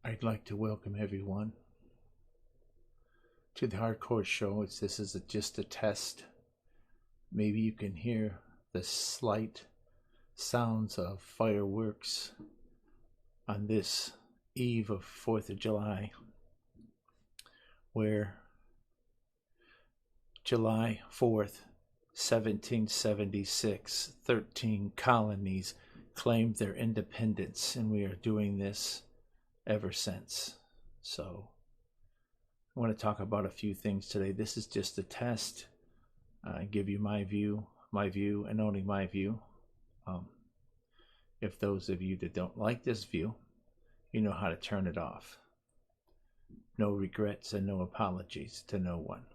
I'd like to welcome everyone to the Hardcore Show. This is just a test. Maybe you can hear the slight sounds of fireworks on this eve of 4th of July, where July 4th, 1776, 13 colonies claimed their independence, and we are doing this ever since. So I want to talk about a few things today. This is just a test. I give you my view, and only my view. If those of you that don't like this view, you know how to turn it off. No regrets and no apologies to no one.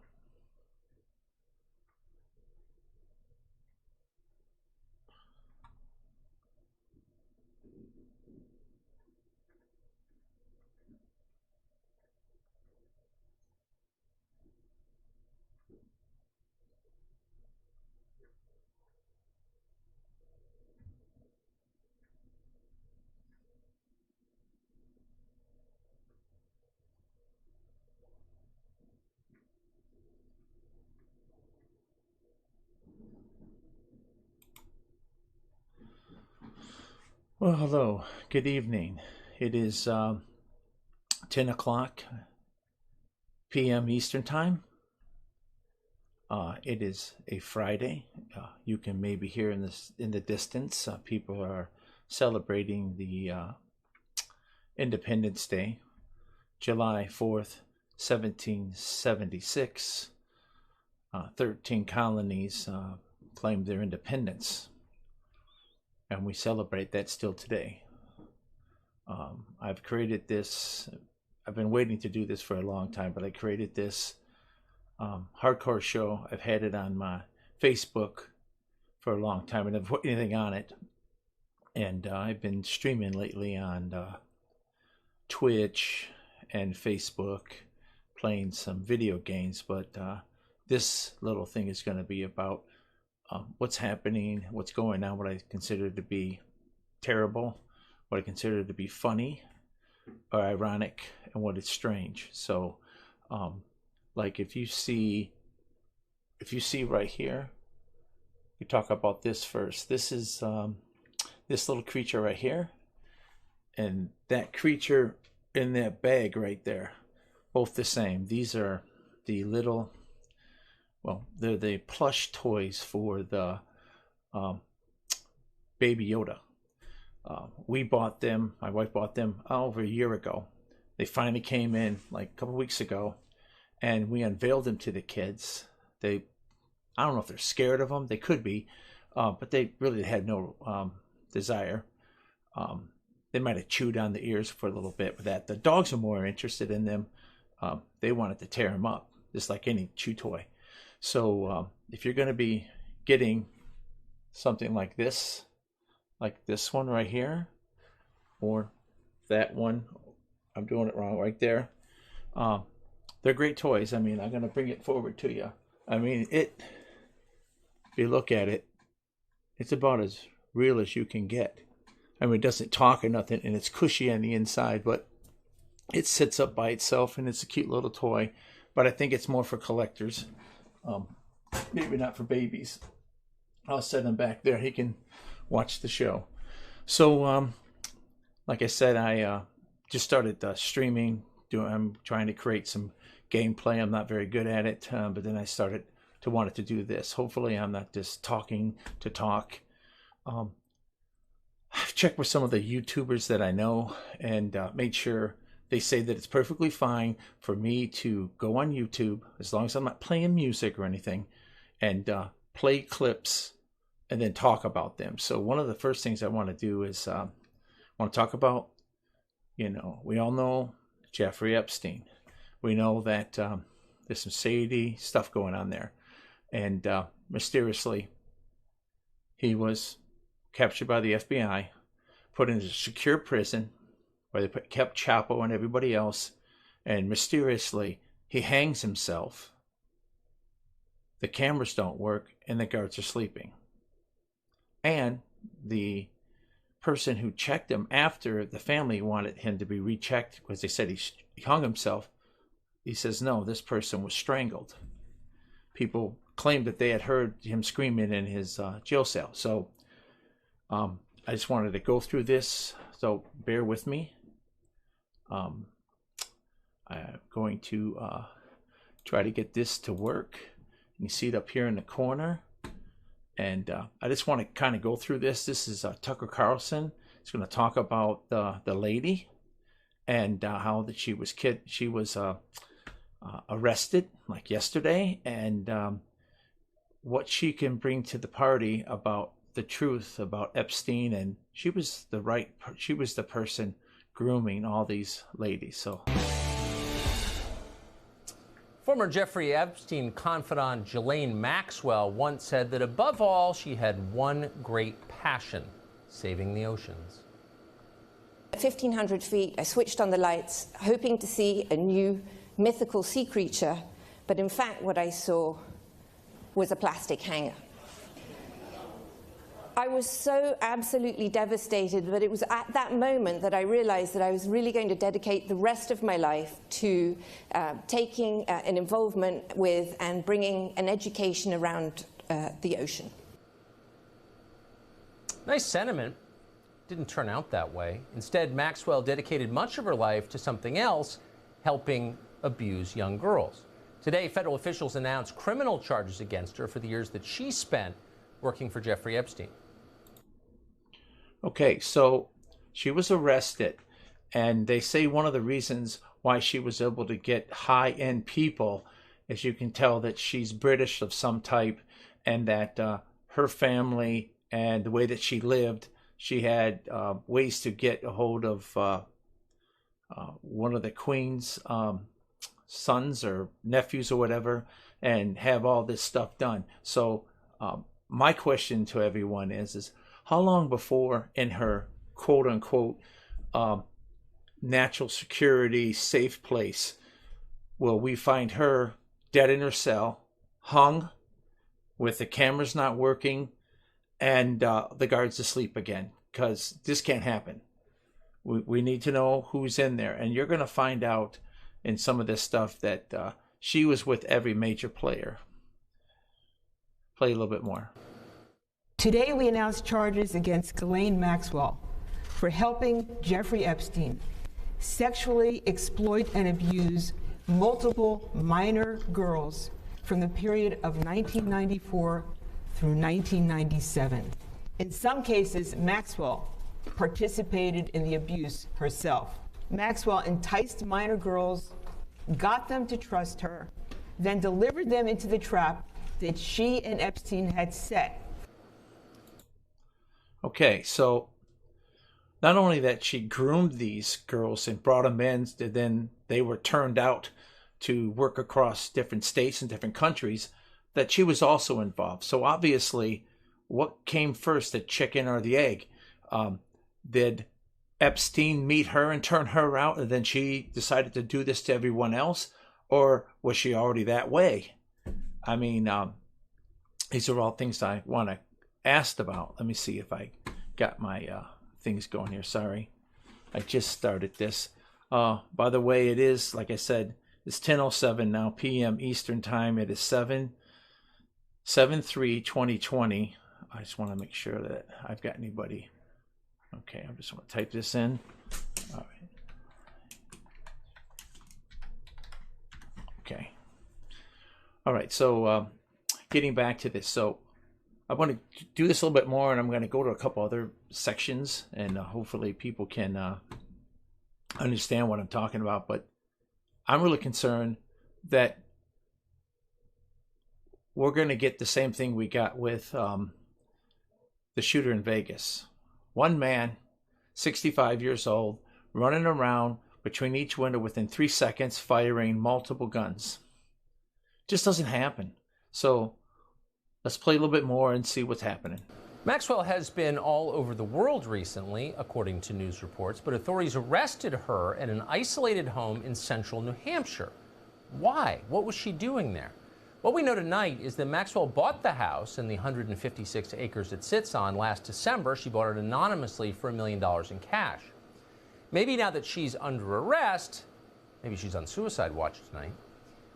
Well, hello. Good evening. It is 10 o'clock p.m. Eastern Time. It is a Friday. You can maybe hear in the distance, people are celebrating the Independence Day, July 4th, 1776. 13 colonies claimed their independence, and we celebrate that still today. I've created this. I've been waiting to do this for a long time, but I created this Hardcore Show. I've had it on my Facebook for a long time, and I've put anything on it. And I've been streaming lately on Twitch and Facebook, playing some video games. But this little thing is going to be about what's happening, what's going on, what I consider to be terrible, what I consider to be funny or ironic, and what is strange. So like if you see right here, we talk about this first. This is this little creature right here, and that creature in that bag right there, both the same. These are the little, well, they're the plush toys for the Baby Yoda. We bought them, my wife bought them over a year ago. They finally came in like a couple weeks ago, and we unveiled them to the kids. I don't know if they're scared of them. They could be, but they really had no desire. They might have chewed on the ears for a little bit with that. The dogs are more interested in them. They wanted to tear them up, just like any chew toy. So if you're going to be getting something like this one right here, or that one, I'm doing it wrong right there. They're great toys. I mean, I'm going to bring it forward to you. I mean, if you look at it, it's about as real as you can get. I mean, it doesn't talk or nothing, and it's cushy on the inside, but it sits up by itself, and it's a cute little toy. But I think it's more for collectors. Maybe not for babies. I'll set him back there. He can watch the show. So, like I said, I just started streaming. I'm trying to create some gameplay. I'm not very good at it, but then I started to want to do this. Hopefully, I'm not just talking to talk. I've checked with some of the YouTubers that I know and made sure they say that it's perfectly fine for me to go on YouTube, as long as I'm not playing music or anything, and play clips and then talk about them. So one of the first things I want to do is I want to talk about, we all know Jeffrey Epstein. We know that there's some shady stuff going on there. And mysteriously, he was captured by the FBI, put in a secure prison where they kept Chapo and everybody else, and mysteriously he hangs himself. The cameras don't work, and the guards are sleeping. And the person who checked him after the family wanted him to be rechecked because they said he hung himself, he says, no, this person was strangled. People claimed that they had heard him screaming in his jail cell. So I just wanted to go through this, so bear with me. I'm going to try to get this to work. You can see it up here in the corner. And I just want to kind of go through this. This is Tucker Carlson. He's going to talk about the lady and how that she was arrested like yesterday, and what she can bring to the party about the truth about Epstein. And she was the person grooming all these ladies. So. Former Jeffrey Epstein confidant Ghislaine Maxwell once said that above all, she had one great passion: saving the oceans. At 1,500 feet, I switched on the lights, hoping to see a new mythical sea creature, but in fact what I saw was a plastic hanger. I was so absolutely devastated, but it was at that moment that I realized that I was really going to dedicate the rest of my life to taking an involvement with and bringing an education around the ocean. Nice sentiment. Didn't turn out that way. Instead, Maxwell dedicated much of her life to something else: helping abuse young girls. Today, federal officials announced criminal charges against her for the years that she spent working for Jeffrey Epstein. Okay, so she was arrested, and they say one of the reasons why she was able to get high-end people is you can tell that she's British of some type, and that her family and the way that she lived, she had ways to get a hold of one of the Queen's sons or nephews or whatever, and have all this stuff done. So my question to everyone is how long before in her quote-unquote natural security safe place will we find her dead in her cell, hung, with the cameras not working, and the guards asleep again? Because this can't happen. We need to know who's in there. And you're going to find out in some of this stuff that she was with every major player. Play a little bit more. Today we announced charges against Ghislaine Maxwell for helping Jeffrey Epstein sexually exploit and abuse multiple minor girls from the period of 1994 through 1997. In some cases, Maxwell participated in the abuse herself. Maxwell enticed minor girls, got them to trust her, then delivered them into the trap that she and Epstein had set. Okay, so not only that she groomed these girls and brought them in, then they were turned out to work across different states and different countries, that she was also involved. So obviously, what came first, the chicken or the egg? Did Epstein meet her and turn her out, and then she decided to do this to everyone else? Or was she already that way? I mean, these are all things I want to ask about. Let me see if I got my things going here. Sorry, I just started this. By the way, it is, like I said, it's 10:07 now p.m. Eastern Time. It is 7/3/2020. I just want to make sure that I've got anybody. Okay, I just want to type this in. All right. Okay. All right, so getting back to this. So I want to do this a little bit more, and I'm going to go to a couple other sections, and hopefully people can understand what I'm talking about. But I'm really concerned that we're going to get the same thing we got with the shooter in Vegas. One man, 65 years old, running around between each window within 3 seconds, firing multiple guns. Just doesn't happen. So let's play a little bit more and see what's happening. Maxwell has been all over the world recently, according to news reports, but authorities arrested her at an isolated home in central New Hampshire. Why? What was she doing there? What we know tonight is that Maxwell bought the house and the 156 acres it sits on last December. She bought it anonymously for $1 million in cash. Maybe now that she's under arrest, maybe she's on suicide watch tonight,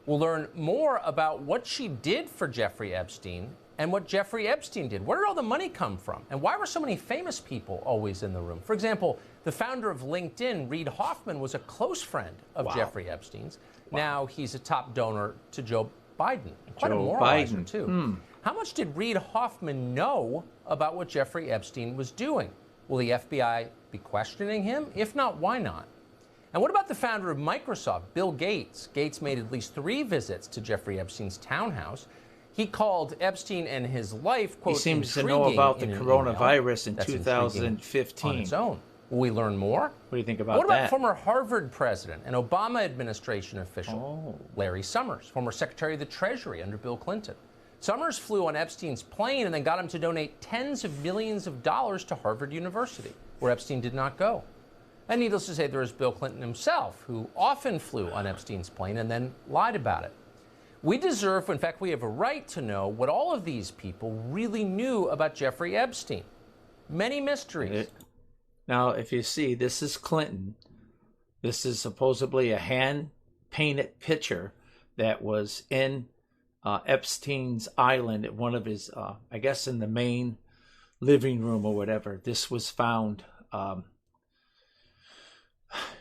we'll learn more about what she did for Jeffrey Epstein and what Jeffrey Epstein did. Where did all the money come from? And why were so many famous people always in the room? For example, the founder of LinkedIn, Reid Hoffman, was a close friend of Jeffrey Epstein's. Now he's a top donor to Joe Biden. Quite a moralizer, too. How much did Reid Hoffman know about what Jeffrey Epstein was doing? Will the FBI be questioning him? If not, why not? And what about the founder of Microsoft, Bill Gates? Gates made at least 3 visits to Jeffrey Epstein's townhouse. He called Epstein and his life, quote, he seems to know about the coronavirus in 2015. On its own. Will we learn more? What do you think about that? What about former Harvard president and Obama administration official Larry Summers, former Secretary of the Treasury under Bill Clinton? Summers flew on Epstein's plane and then got him to donate tens of millions of dollars to Harvard University, where Epstein did not go. And needless to say, there was Bill Clinton himself, who often flew on Epstein's plane and then lied about it. We deserve, in fact, we have a right to know what all of these people really knew about Jeffrey Epstein. Many mysteries. Now, if you see, this is Clinton. This is supposedly a hand-painted picture that was in Epstein's island at one of his, I guess in the main living room or whatever. This was found.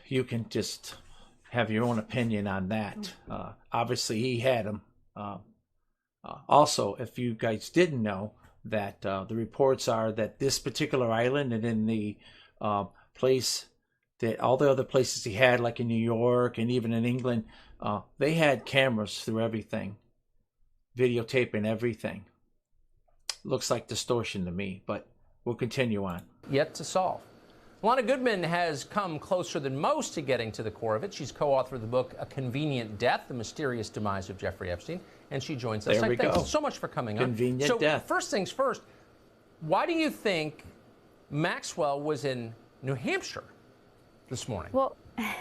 You can just have your own opinion on that. Obviously, he had them. Also, if you guys didn't know, that the reports are that this particular island and in the place that all the other places he had, like in New York and even in England, they had cameras through everything, videotaping everything. Looks like distortion to me, but we'll continue on. Yet to solve. Alana Goodman has come closer than most to getting to the core of it. She's co-author of the book A Convenient Death, The Mysterious Demise of Jeffrey Epstein, and she joins us. There we go. Thanks so much for coming on. Convenient death. First things first, why do you think Maxwell was in New Hampshire this morning? Well, I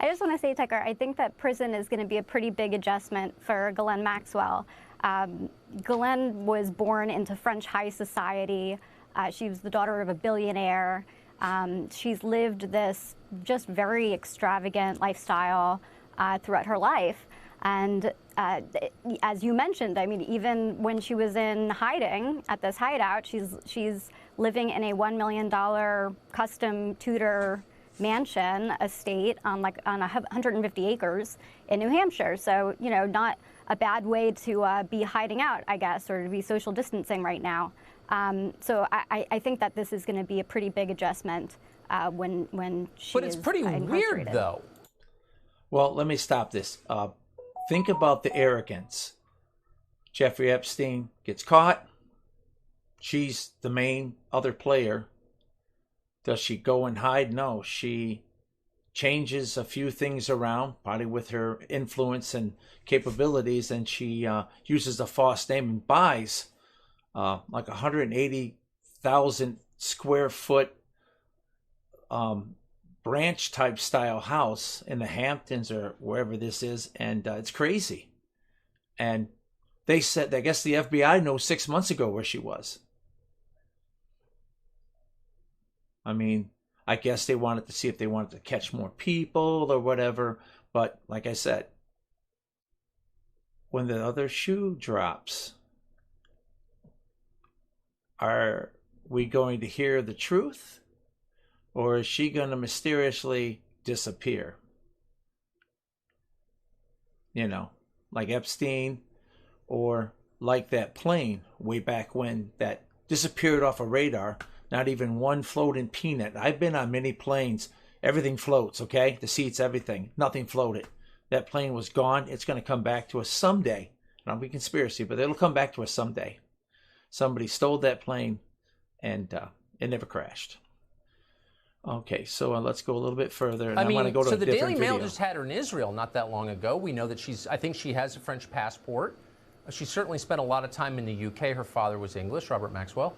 just want to say, Tucker, I think that prison is going to be a pretty big adjustment for Ghislaine Maxwell. Ghislaine was born into French high society. She was the daughter of a billionaire. She's lived this just very extravagant lifestyle throughout her life. And as you mentioned, I mean, even when she was in hiding at this hideout, she's living in a $1 million custom Tudor mansion estate on 150 acres in New Hampshire. So, you know, not a bad way to be hiding out, I guess, or to be social distancing right now. So I think that this is going to be a pretty big adjustment when she But it's pretty weird, though. Well, let me stop this. Think about the arrogance. Jeffrey Epstein gets caught. She's the main other player. Does she go and hide? No, she changes a few things around, probably with her influence and capabilities, and she uses a false name and buys like 180,000 square foot branch type style house in the Hamptons or wherever this is, and it's crazy. And they said, I guess the FBI knows 6 months ago where she was. I mean, I guess they wanted to see if they wanted to catch more people or whatever. But like I said, when the other shoe drops, are we going to hear the truth? Or is she going to mysteriously disappear? You know, like Epstein, or like that plane way back when that disappeared off a radar. Not even one floating peanut. I've been on many planes. Everything floats, okay? The seats, everything. Nothing floated. That plane was gone. It's going to come back to us someday. Not be conspiracy, but it'll come back to us someday. Somebody stole that plane, and it never crashed. Okay, so let's go a little bit further. And I want to go to so a the different Daily Mail video. just had her in Israel not that long ago. We know that I think she has a French passport. She certainly spent a lot of time in the UK. Her father was English, Robert Maxwell.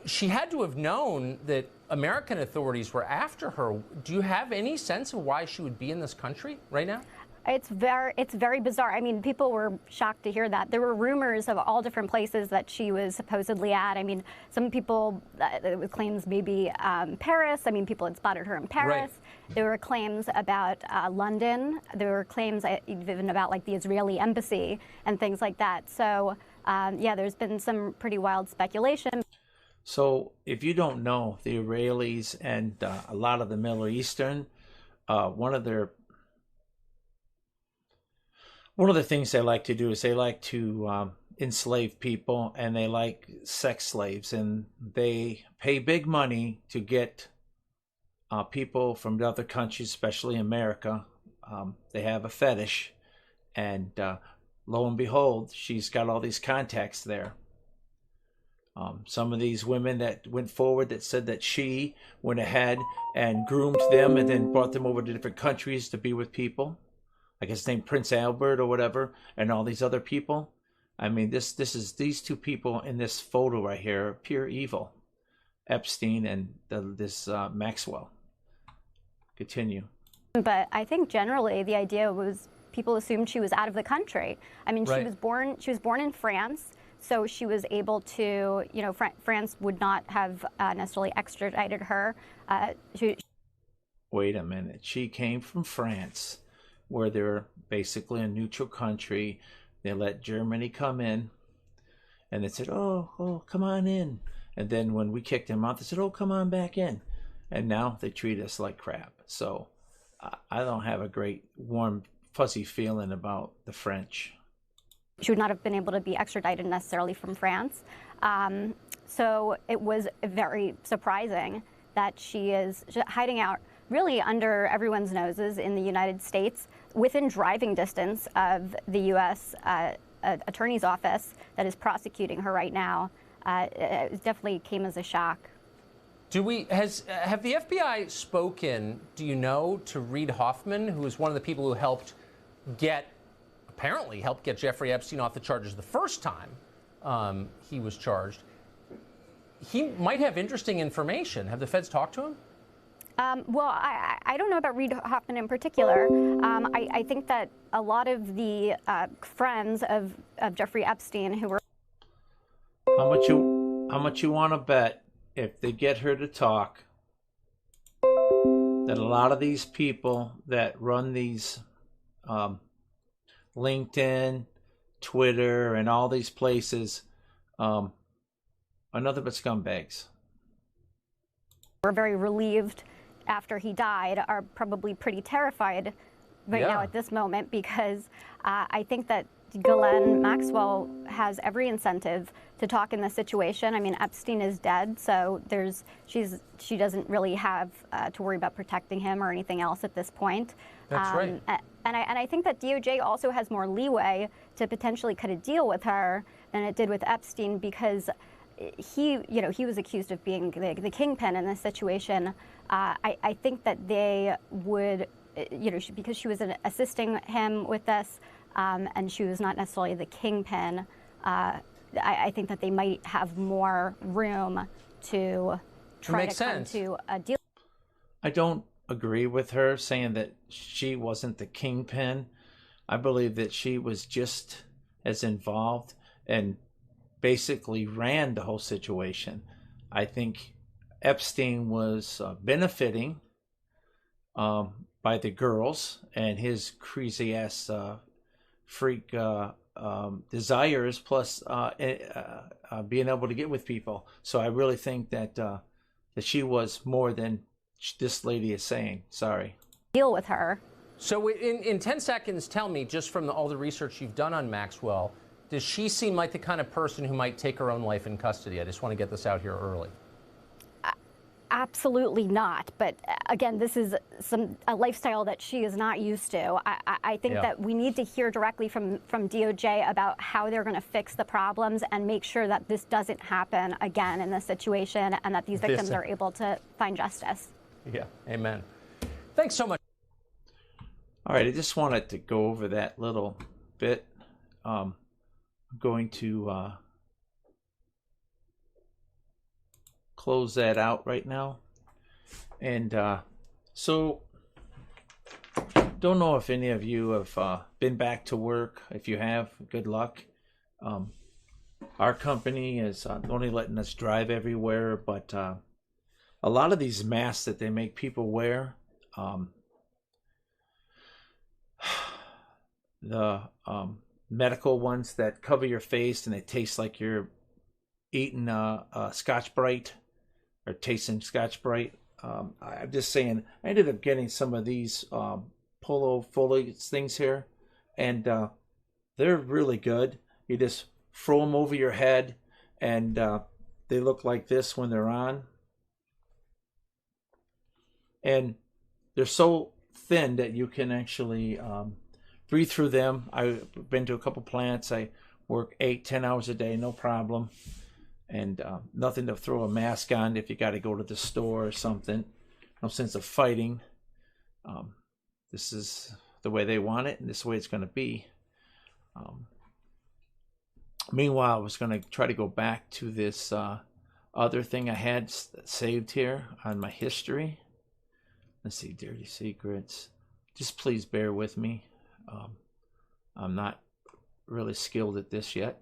She had to have known that American authorities were after her. Do you have any sense of why she would be in this country right now? It's very bizarre. I mean, people were shocked to hear that. There were rumors of all different places that she was supposedly at. I mean, some people with claims maybe Paris. I mean, people had spotted her in Paris. Right. There were claims about London. There were claims even about like the Israeli embassy and things like that. So yeah, there's been some pretty wild speculation. So if you don't know, the Israelis and a lot of the Middle Eastern, one of the things they like to do is they like to enslave people, and they like sex slaves, and they pay big money to get people from other countries, especially America. They have a fetish, and lo and behold, she's got all these contacts there. Some of these women that went forward that said that she went ahead and groomed them and then brought them over to different countries to be with people. Like his name Prince Albert or whatever, and all these other people. I mean, these two people in this photo right here are pure evil. Epstein and this Maxwell. Continue. But I think generally the idea was people assumed she was out of the country. I mean, right. She was born in France, so she was able to, you know, France would not have necessarily extradited her. Wait a minute. She came from France, where they're basically a neutral country. They let Germany come in, and they said, oh, come on in. And then when we kicked them out, they said, oh, come on back in. And now they treat us like crap. So I don't have a great, warm, fuzzy feeling about the French. She would not have been able to be extradited necessarily from France. So it was very surprising that she is hiding out really under everyone's noses in the United States, within driving distance of the U.S. Attorney's Office that is prosecuting her right now. It definitely came as a shock. Have the FBI spoken, do you know, to Reid Hoffman, who is one of the people who apparently helped get Jeffrey Epstein off the charges the first time he was charged? He might have interesting information. Have the feds talked to him? Well, I don't know about Reid Hoffman in particular. I think that a lot of the friends of Jeffrey Epstein who were... How much you want to bet if they get her to talk that a lot of these people that run these LinkedIn, Twitter, and all these places are nothing but scumbags? We're very relieved after he died, are probably pretty terrified right now at this moment, because I think that Ghislaine Maxwell has every incentive to talk in this situation. I mean, Epstein is dead, so she doesn't really have to worry about protecting him or anything else at this point. That's right. And I think that DOJ also has more leeway to potentially cut a deal with her than it did with Epstein, because he was accused of being the kingpin in this situation. I think that they would, because she was assisting him with this, and she was not necessarily the kingpin, I think that they might have more room to try to come to a deal. I don't agree with her saying that she wasn't the kingpin. I believe that she was just as involved and basically ran the whole situation. I think Epstein was benefiting by the girls and his crazy ass freak desires, plus being able to get with people. So I really think that that she was more than this lady is saying. Sorry. Deal with her. So in 10 seconds, tell me, just from all the research you've done on Maxwell, does she seem like the kind of person who might take her own life in custody? I just want to get this out here early. Absolutely not. But again, this is a lifestyle that she is not used to. I think that we need to hear directly from DOJ about how they're going to fix the problems and make sure that this doesn't happen again in this situation, and that these victims are able to find justice. Yeah, amen. Thanks so much. All right, I just wanted to go over that little bit. I'm going to close that out right now. And so don't know if any of you have been back to work. If you have, good luck. Our company is only letting us drive everywhere, but a lot of these masks that they make people wear, the medical ones that cover your face and they taste like you're eating Scotch-Brite or tasting Scotch-Brite. I'm just saying, I ended up getting some of these Polo Foley things here, and they're really good. You just throw them over your head, and they look like this when they're on. And they're so thin that you can actually breathe through them. I've been to a couple plants. I work 8-10 hours a day, no problem. And nothing to throw a mask on if you got to go to the store or something. No sense of fighting. This is the way they want it, and this is the way it's going to be. Meanwhile, I was going to try to go back to this other thing I had saved here on my history. Let's see, Dirty Secrets. Just please bear with me. I'm not really skilled at this yet.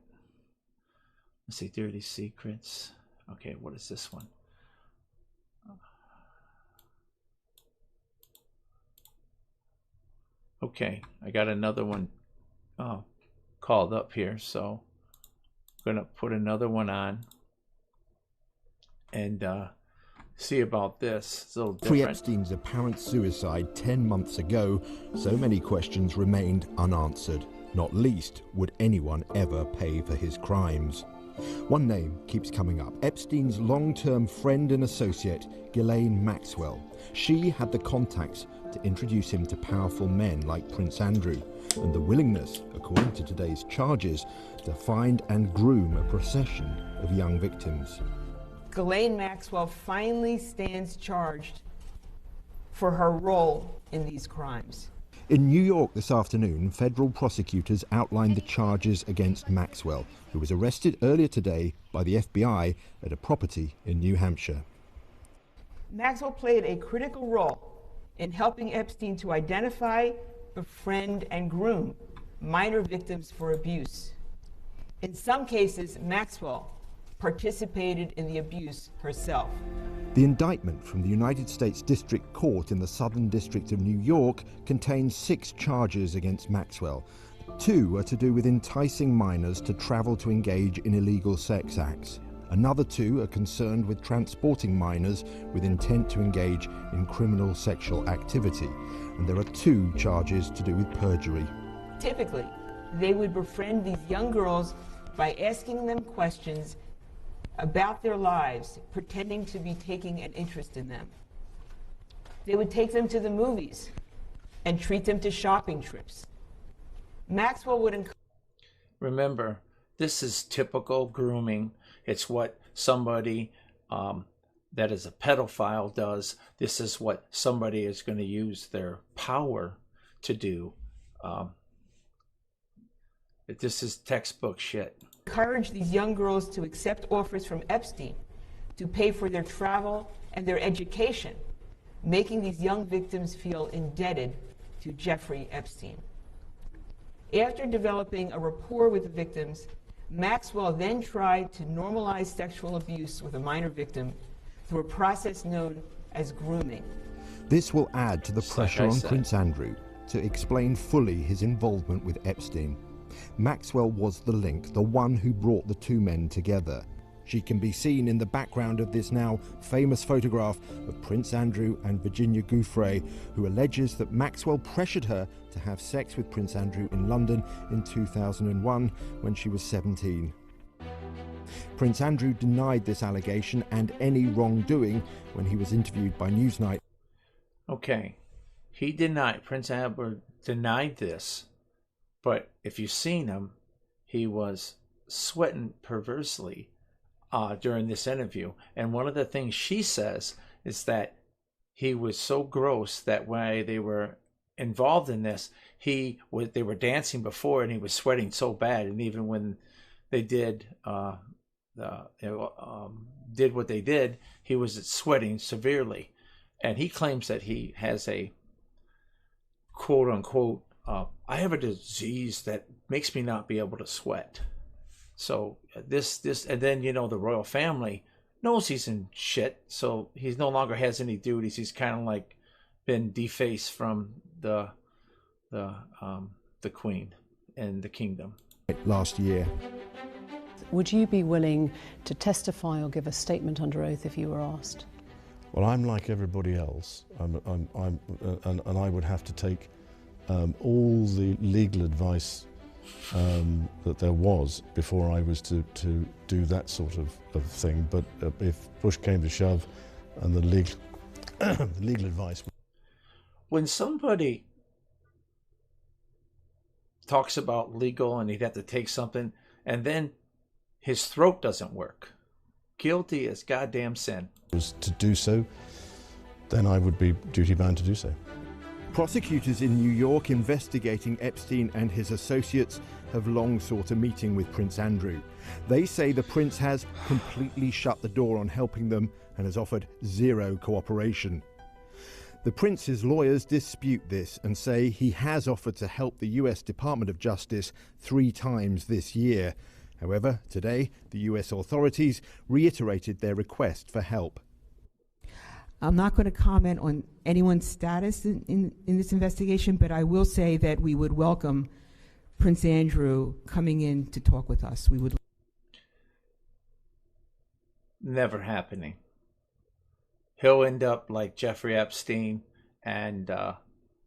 Let's see, Dirty Secrets. Okay, what is this one? Okay, I got another one called up here, so I'm going to put another one on and see about this. It's a little different. Pre-Epstein's apparent suicide 10 months ago, so many questions remained unanswered. Not least, would anyone ever pay for his crimes? One name keeps coming up: Epstein's long-term friend and associate, Ghislaine Maxwell. She had the contacts to introduce him to powerful men like Prince Andrew, and the willingness, according to today's charges, to find and groom a procession of young victims. Ghislaine Maxwell finally stands charged for her role in these crimes. In New York this afternoon, federal prosecutors outlined the charges against Maxwell, who was arrested earlier today by the FBI at a property in New Hampshire. Maxwell played a critical role in helping Epstein to identify, befriend, and groom minor victims for abuse. In some cases, Maxwell participated in the abuse herself. The indictment from the United States District Court in the Southern District of New York contains 6 charges against Maxwell. 2 are to do with enticing minors to travel to engage in illegal sex acts. Another 2 are concerned with transporting minors with intent to engage in criminal sexual activity. And there are 2 charges to do with perjury. Typically, they would befriend these young girls by asking them questions about their lives, pretending to be taking an interest in them. They would take them to the movies and treat them to shopping trips. Maxwell would Remember, this is typical grooming. It's what somebody that is a pedophile does. This is what somebody is going to use their power to do. This is textbook shit. encourage these young girls to accept offers from Epstein to pay for their travel and their education, making these young victims feel indebted to Jeffrey Epstein. After developing a rapport with the victims, Maxwell then tried to normalize sexual abuse with a minor victim through a process known as grooming. This will add to the pressure on Prince Andrew to explain fully his involvement with Epstein. Maxwell was the link, the one who brought the 2 men together. She can be seen in the background of this now famous photograph of Prince Andrew and Virginia Giuffre, who alleges that Maxwell pressured her to have sex with Prince Andrew in London in 2001 when she was 17. Prince Andrew denied this allegation and any wrongdoing when he was interviewed by Newsnight. Okay, Prince Andrew denied this, but if you've seen him, he was sweating perversely during this interview. And one of the things she says is that he was so gross that when they were involved in this, they were dancing before and he was sweating so bad. And even when they did what they did, he was sweating severely. And he claims that he has a quote unquote, I have a disease that makes me not be able to sweat. So this, and then, you know, the royal family knows he's in shit, so he no longer has any duties. He's kind of like been defaced from the Queen and the kingdom. Last year. Would you be willing to testify or give a statement under oath if you were asked? Well, I'm like everybody else, and I would have to take all the legal advice that there was before I was to do that sort of thing. But if push came to shove, and the legal legal advice. When somebody talks about legal and he'd have to take something, and then his throat doesn't work, guilty as goddamn sin. Was to do so, then I would be duty-bound to do so. Prosecutors in New York investigating Epstein and his associates have long sought a meeting with Prince Andrew. They say the prince has completely shut the door on helping them and has offered zero cooperation. The prince's lawyers dispute this and say he has offered to help the US Department of Justice 3 times this year. However, today, the US authorities reiterated their request for help. I'm not going to comment on anyone's status in this investigation, but I will say that we would welcome Prince Andrew coming in to talk with us. We would. Never happening. He'll end up like Jeffrey Epstein, and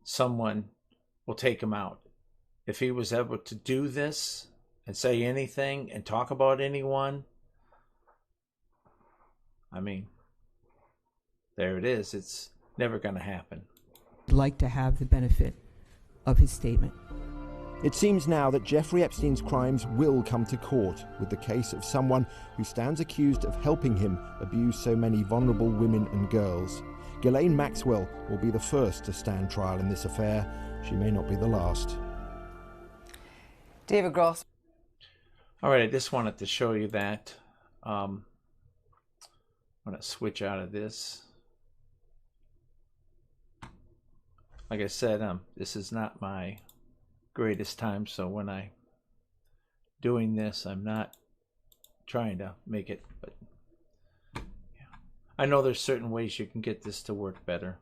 someone will take him out. If he was able to do this and say anything and talk about anyone, I mean, there it is. It's never going to happen. I'd like to have the benefit of his statement. It seems now that Jeffrey Epstein's crimes will come to court, with the case of someone who stands accused of helping him abuse so many vulnerable women and girls. Ghislaine Maxwell will be the first to stand trial in this affair. She may not be the last. David Gross. All right, I just wanted to show you that. I'm going to switch out of this. Like I said, this is not my greatest time, so when I'm doing this, I'm not trying to make it, but yeah. I know there's certain ways you can get this to work better.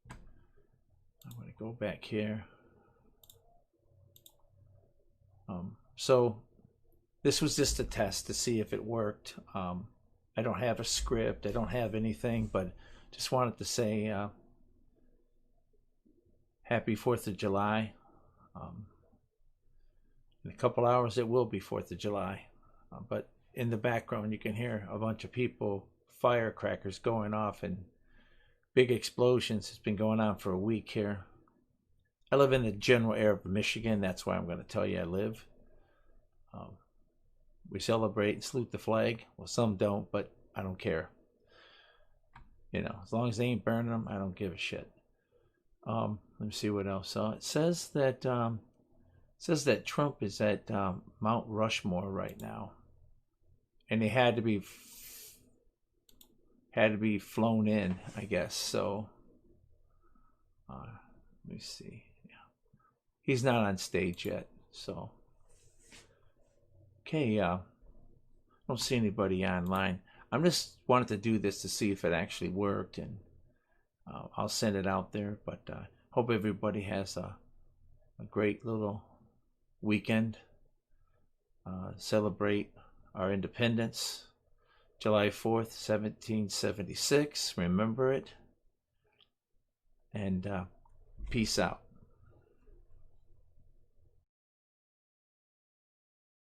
I'm going to go back here. So this was just a test to see if it worked. I don't have a script, I don't have anything, but just wanted to say happy 4th of July. In a couple hours it will be 4th of July, but in the background you can hear a bunch of people, firecrackers going off and big explosions. It's been going on for a week here. I live in the general area of Michigan. That's why I'm going to tell you I live. We celebrate and salute the flag. Well, some don't, but I don't care. You know, as long as they ain't burning them, I don't give a shit. Let me see what else. So it says that Trump is at Mount Rushmore right now, and they had to be flown in, I guess. So let me see. Yeah. He's not on stage yet. So okay, I don't see anybody online. I'm just wanted to do this to see if it actually worked, and I'll send it out there. But hope everybody has a great little weekend. Celebrate our independence, July 4th, 1776. Remember it. And peace out.